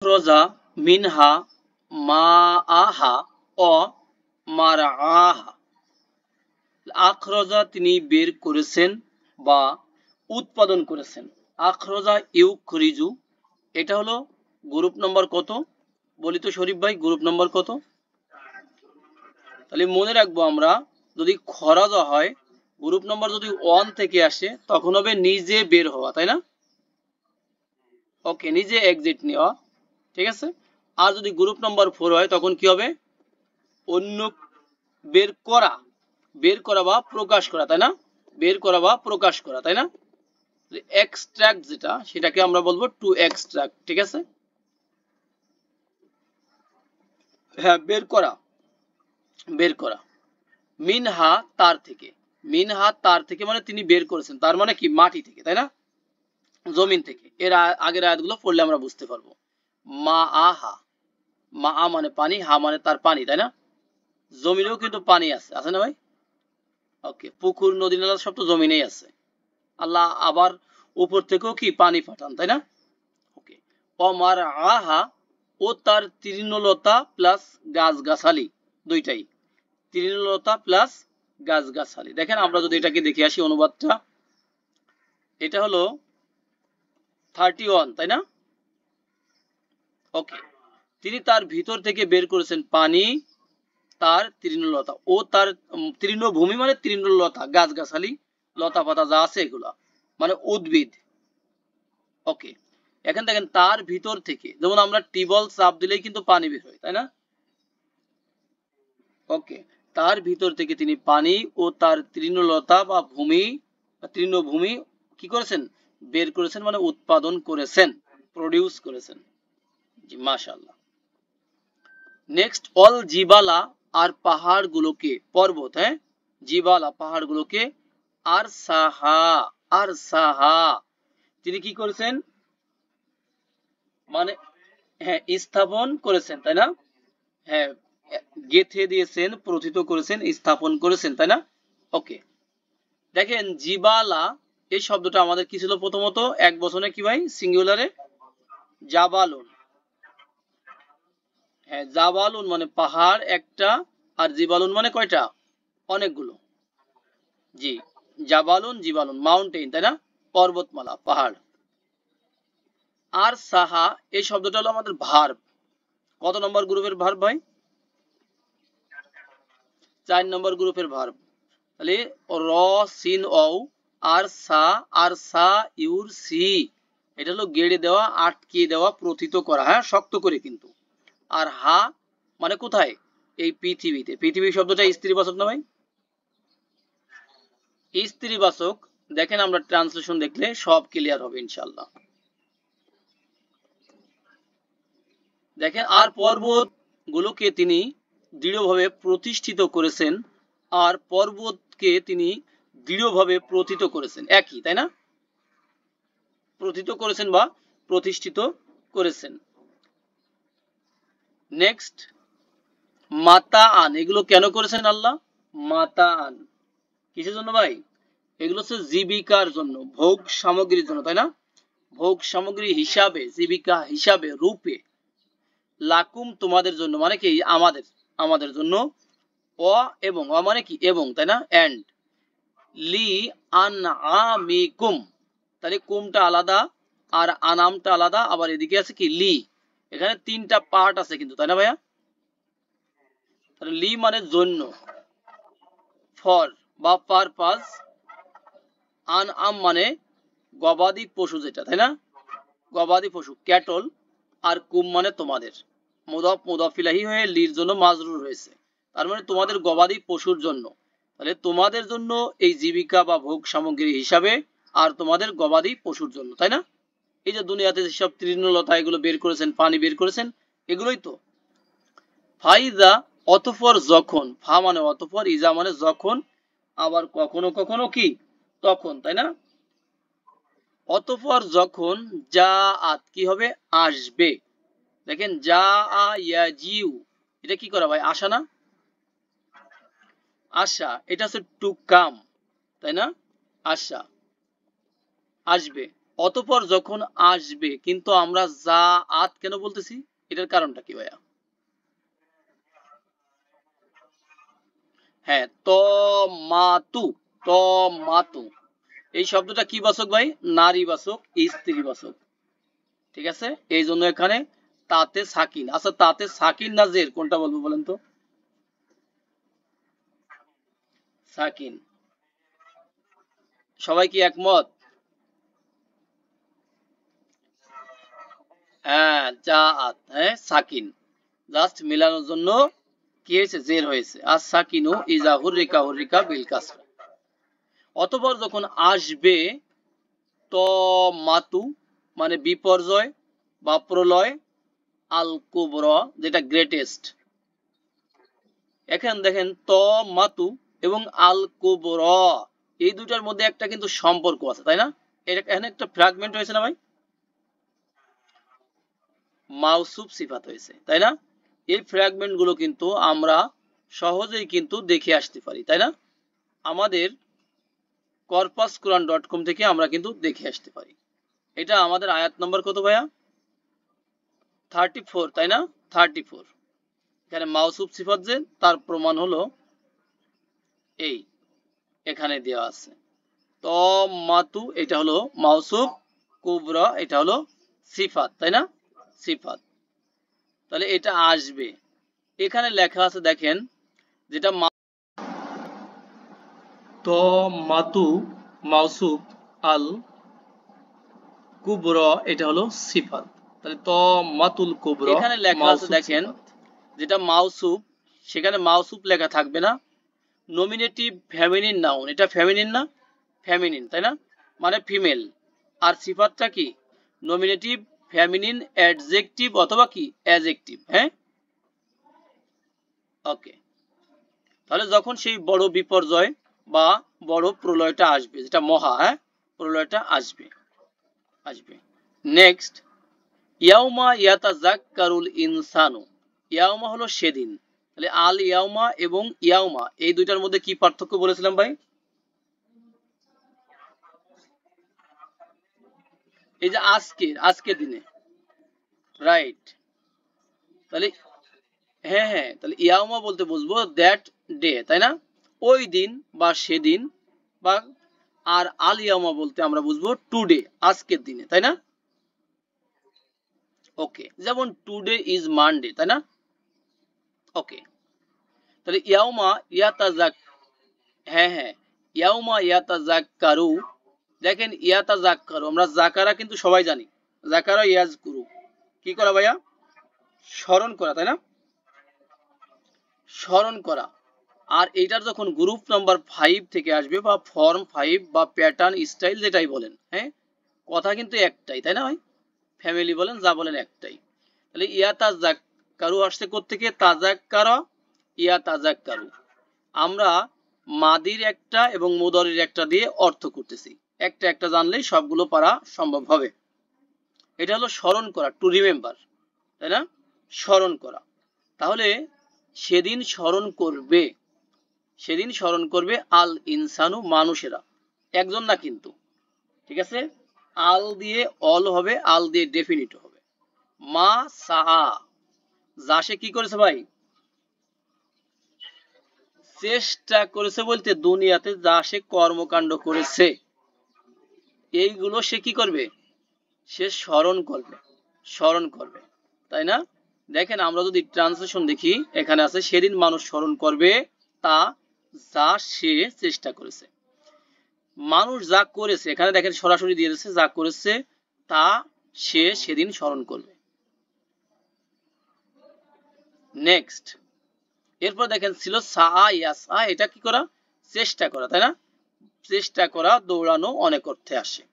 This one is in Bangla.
আখরজা মিনহা মাআহা ও মারআহা। আখরজা তিনি বের করেছেন বা উৎপাদন করেছেন। আখরজা ইউখরিজু, এটা হলো গ্রুপ নম্বর কত? বলি তো শরীফ ভাই, গ্রুপ নম্বর কত? তাহলে মনে রাখবো আমরা, যদি খরাজা হয়, গ্রুপ নম্বর যদি 1 থেকে আসে তখন হবে নিজে বের হওয়া, তাই না? ওকে, নিজে এক্সিট নেওয়া, ঠিক আছে। আর যদি গ্রুপ নম্বর 4 হয় তখন কি হবে? অন্য বের করা, বের করা বা প্রকাশ করা, তাই না? বের করা বা প্রকাশ করা, তাই না? এক্সট্রাক্ট যেটা, সেটাকে আমরা বলবো টু এক্সট্রাক্ট, ঠিক আছে। হ্যাঁ, বের করা, বের করা। মিনহা, তার থেকে। মিনহা, তার থেকে মানে তিনি বের করেছেন, তার মানে কি? মাটি থেকে, তাই না? জমিন থেকে। এর আগের আয়াতগুলো পড়লে আমরা বুঝতে পারবো। মা আহা, মা আ মানে পানি, হা মানে তার পানি, তাই না? জমিনেও কিন্তু পানি আছে, আছে না ভাই? ওকে, পুকুর নদী নালা সব তো জমিনেই আছে। আল্লাহ আবার উপর থেকেও কি পানি পাঠান, তাই না? ওকে। অমার আহা, ও তার তৃণলতা প্লাস গাছগাছালি, দুইটাই। তৃণলতা প্লাস গাছগাছালি। দেখেন আমরা যদি এটাকে দেখে আসি অনুবাদটা, এটা হলো 31, তাই না? ওকে। তিনি তার ভিতর থেকে বের করেছেন পানি, তার তৃণলতা ও তার তৃণভূমি মানে তৃণলতা, গাছগাছালি, লতা পাতা যা আছে এগুলা মানে উদ্ভিদ। ওকে, এখন দেখেন তার ভিতর থেকে, যেমন আমরা টিউবওয়েল চাপ দিলেই কিন্তু পানি বের হয়, তাই না? ওকে, তার ভিতর থেকে তিনি পানি ও তার তৃণলতা বা ভূমি, তৃণভূমি কি করেছেন? বের করেছেন মানে উৎপাদন করেছেন, প্রডিউস করেছেন। জি, মাশাআল্লাহ। নেক্সট, অল জিবালা, আর পাহাড়গুলোকে, পর্বত, হ্যাঁ, জিবালা পাহাড়গুলোকে, আর সাহা, আর সাহা তিনি কি করেছেন? মানে হ্যাঁ, স্থাপন করেছেন, তাই না? হ্যাঁ, গেথে দিয়েছেন, প্রথিত করেছেন, স্থাপন করেছেন, তাই না? ওকে, দেখেন জিবালা এই শব্দটা আমাদের কি ছিল? প্রথমত এক বচনে কি ভাই? সিঙ্গুলারে জাবালুন। হ্যাঁ, জাবালুন মানে পাহাড় একটা, আর জিবালুন মানে কয়টা? অনেকগুলো। জি, জাবালুন জিবালুন মাউন্টেন, তাই না? পর্বতমালা, পাহাড়। আর সাহা এই শব্দটা হলো আমাদের ভার্ব। কত নম্বর গ্রুপের ভার্ব ভাই? 4 নম্বর গ্রুপের ভার্ব। তাহলে র সিন ও, আর সা, আর সা ইউর সি, এটা হলো গেড়ে দেওয়া, আটকে দেওয়া, প্রথিত করা, হ্যাঁ, শক্ত করে কিন্তু। আর হা মানে কোথায়? এই পৃথিবীতে। পৃথিবী শব্দটা স্ত্রীবাচক না ভাই? স্ত্রীবাচক। দেখেন আমরা ট্রান্সলেশন দেখলে সব ক্লিয়ার হবে ইনশাআল্লাহ। দেখেন, আর পর্বত গুলোকে তিনি দৃঢ়ভাবে প্রতিষ্ঠিত করেছেন, আর পর্বতকে তিনি দৃঢ়ভাবে প্রথিত করেছেন, একই, তাই না? প্রথিত করেছেন বা প্রতিষ্ঠিত করেছেন। নেক্সট, মাতা আন, এগুলো কেন করেছেন আল্লাহ? মাতা আন কিসের জন্য ভাই? এগুলো হচ্ছে জীবিকার জন্য, ভোগ সামগ্রীর জন্য, তাই না? ভোগ সামগ্রী হিসাবে, জীবিকা হিসাবে, রূপে। লাকুম তোমাদের জন্য মানে কি? আমাদের, আমাদের জন্য। অ এবং, অ মানে কি? এবং, তাই না? এন্ড লি আন আমিকুম, তাহলে কুমটা আলাদা আর আনামটা আলাদা, আবার এদিকে আছে কি? লি। এখানে তিনটা পার্ট আছে কিন্তু, তাই না ভাইয়া? তাহলে লি মানে জন্য, ফর বা পারপাস, আন আম মানে গবাদি পশু যেটা, তাই না? গবাদি পশু, ক্যাটল। আর কুম মানে তোমাদের, মুদাফ মুদাফ ইলাইহি হয়ে লির জন্য মাজরুর হয়েছে, তার মানে তোমাদের গবাদি পশুর জন্য। তাহলে তোমাদের জন্য এই জীবিকা বা ভোগ সামগ্রী হিসাবে, আর তোমাদের গবাদি পশুর জন্য, তাই না? এই যে দুনিয়াতে যেসব তৃণলতা এগুলো বের করেছেন, পানি বের করেছেন, এগুলোই তো। ফাইজা অতঃপর যখন, ফা মানে অতঃপর, ইজা মানে যখন, আবার কখনো কখনো কি? তখন, তাই না? অতঃপর যখন, যা আত কি হবে? আসবে। দেখেন যা আ ইয়াজিউ, এটা কি করা ভাই? আসা না? আশা, এটা হচ্ছে টু কাম, তাই না? আশা, আসবে। অতঃপর যখন আসবে, কিন্তু আমরা যা আত কেন বলতেছি, এটার কারণটা কি ভাইয়া? হ্যাঁ, তমাতু, তমাতু, এই শব্দটা কি বাচক ভাই? নারী বাচক, স্ত্রী বাচক। ঠিক আছে, এই জন্য এখানে তাতে সাকিন। আচ্ছা, তাতে সাকিন না জের, কোনটা বলবো বলেন তো? সাকিন। সবাই কি একমত? হ্যাঁ, যা আত, হ্যাঁ সাকিন, জাস্ট মিলানোর জন্য কি হয়েছে? জের হয়েছে। আর সাকিনু ইজা হুররিকা, হুররিকা বিল কাসরা। অতঃপর যখন আসবে, তমাতু মানে বিপর্যয় বা প্রলয়, আল কুবরা যেটা গ্রেটেস্ট। এখন দেখেন তমাতু এবং আল কুবরা, এই দুটার মধ্যে একটা কিন্তু সম্পর্ক আছে, তাই না? এখানে একটা ফ্র্যাগমেন্ট হয়েছে না ভাই? মাউসুফ সিফাত হয়েছে, তাই না? এই ফ্র্যাগমেন্ট গুলো কিন্তু আমরা সহজেই কিন্তু দেখে আসতে পারি, তাই না? আমাদের corpusquran.com থেকে আমরা কিন্তু দেখে আসতে পারি। এটা আমাদের আয়াত নম্বর কত ভাইয়া? 34, তাই না? 34। এখানে মাউসুফ সিফাত যে, তার প্রমাণ হলো এই, এখানে দেওয়া আছে। তমাতু এটা হলো মাউসুফ, কুবরা এটা হলো সিফাত, তাই না? সিফাত। তাহলে এটা আসবে। এখানে লেখা আছে দেখেন, যেটা তমাতু মাউসুফ, আল কুবরা এটা হলো সিফাত। তাহলে তমাতুল কুবরা, এখানে লেখা আছে দেখেন, যেটা মাউসুফ, সেখানে মাউসুফ লেখা থাকবে না, নমিনেটিভ ফেমিনিন নাউন, এটা ফেমিনিন না? ফেমিনিন, তাই না? মানে ফিমেল। আর সিফাতটা কি? নমিনেটিভ ফেমিনিন অ্যাডজেক্টিভ অথবা কি অ্যাডজেক্টিভ। হ্যাঁ, ওকে। তাহলে যখন সেই বড় বিপর্যয় বা বড় প্রলয়টা আসবে, যেটা মহা, হ্যাঁ, প্রলয়টা আসবে, আসবে। নেক্সট, ইয়াউমা ইয়াতাযাক্কারুল ইনসানু। ইয়াউমা হলো সেদিন। তাহলে আল ইয়াউমা এবং ইয়াউমা এই দুইটার মধ্যে কি পার্থক্য বলেছিলাম ভাই? এই যে আজকের, আজকের দিনে, রাইট। তাহলে হ্যাঁ, হ্যাঁ, তাহলে ইয়াউমা বলতে বুঝবো দ্যাট ডে, তাই না? ওই দিন বা সেদিন, বা আর আল ইয়াউমা বলতে আমরা বুঝবো টুডে, আজকের দিনে, তাই না? ওকে, যেমন টুডে ইজ মানডে, তাই না? ওকে। তাহলে ইয়াউমা ইয়াতাজাক, হ্যাঁ, হ্যাঁ, ইয়াউমা ইয়াতাজাক্কারু, দেখেন ইয়াতাজাক্কারু, আমরা জাকারা কিন্তু সবাই জানি, জাকারা ইয়াজকুরু, কি করা ভাইয়া? স্মরণ করা, তাই না? স্মরণ করা। আর এইটার যখন গ্রুপ নাম্বার 5 থেকে আসবে, বা ফর্ম 5 বা প্যাটার্ন স্টাইল যেটাই বলেন, হ্যাঁ, কথা কিন্তু একটাই, তাই না ভাই? ফ্যামিলি বলেন, যা বলেন একটাই। তাহলে ইয়াতাজাক্কারু আসছে কোত্থেকে? তাজাক্কারা, ইয়াতাজাক্কারু। আমরা মাদির একটা এবং মুদরির একটা দিয়ে অর্থ করতেছি, একটা একটা জানলেই সবগুলো পারা সম্ভব হবে। এটা হলো স্মরণ করা, টু রিমেম্বার, তাই না? স্মরণ করা। তাহলে সেদিন স্মরণ করবে, সেদিন স্মরণ করবে আল ইনসানু, মানুষেরা, একজন না কিন্তু। ঠিক আছে, আল দিয়ে অল হবে, আল দিয়ে ডেফিনিট হবে। মা সা, যা সে কি করেছে ভাই? চেষ্টা করেছে বলতে দুনিয়াতে যা সে কর্মকাণ্ড করেছে, এইগুলো সে কি করবে? সে স্মরণ করবে, স্মরণ করবে, তাই না? দেখেন, আমরা যদি ট্রান্সলেশন দেখি, এখানে আছে সেদিন মানুষ স্মরণ করবে তা যা সে চেষ্টা করেছে। মানুষ যা করেছে, এখানে দেখেন সরাসরি দিয়ে দিচ্ছে, যা করেছে তা সে সেদিন স্মরণ করবে। নেক্সট, এরপর দেখেন ছিল সা ইয়াসা, এটা কি করা? চেষ্টা করা, তাই না? চেষ্টা করা, দৌড়ানো অনেক অর্থে আসে।